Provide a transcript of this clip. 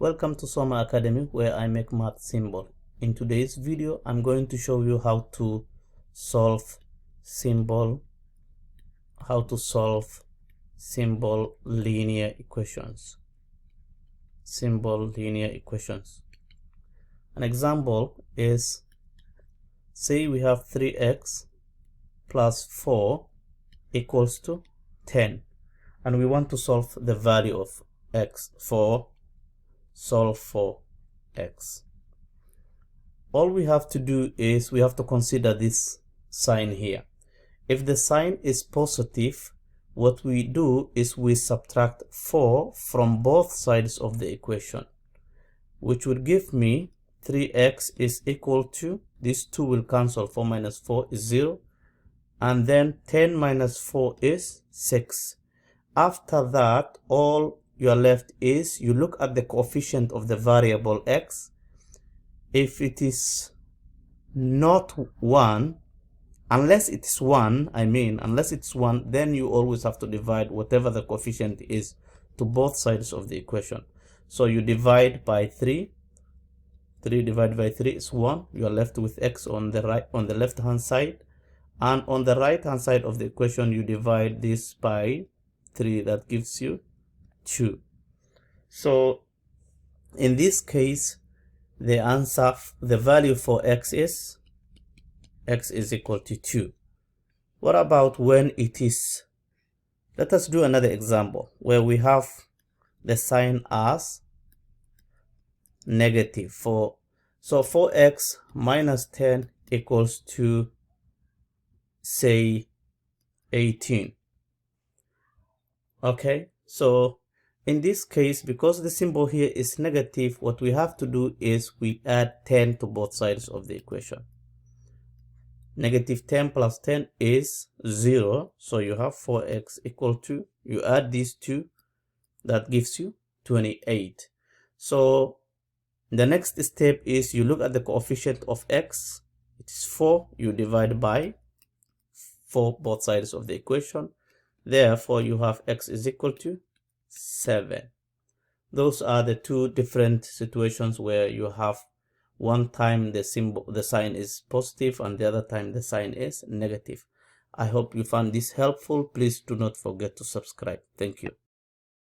Welcome to Soma Academy, where I make math simple. In today's video, I'm going to show you how to solve simple linear equations. An example is, say we have 3x plus 4 equals to 10, and we want to solve the value of x. Solve for x. All we have to do is we have to consider this sign here. If the sign is positive, what we do is we subtract 4 from both sides of the equation, which would give me 3x is equal to, these 2 will cancel, 4 minus 4 is 0, and then 10 minus 4 is 6. After that, all you're left is you look at the coefficient of the variable x. If it is not 1, unless it's 1, then you always have to divide whatever the coefficient is to both sides of the equation. So you divide by 3. 3 divided by 3 is 1. You are left with x on the left hand side, and on the right hand side of the equation you divide this by 3. That gives you 2. So in this case, the answer, the value for x is equal to 2. What about when it is? Let us do another example where we have the sign as negative. So 4x minus 10 equals to, say, 18. Okay, so in this case, because the symbol here is negative, what we have to do is we add 10 to both sides of the equation. Negative 10 plus 10 is 0, so you have 4x equal to, you add these two, that gives you 28. So the next step is you look at the coefficient of x. It is 4, you divide by 4 both sides of the equation. Therefore you have x is equal to 7. Those are the two different situations where you have one time the sign is positive and the other time the sign is negative. I hope you found this helpful. Please do not forget to subscribe. Thank you.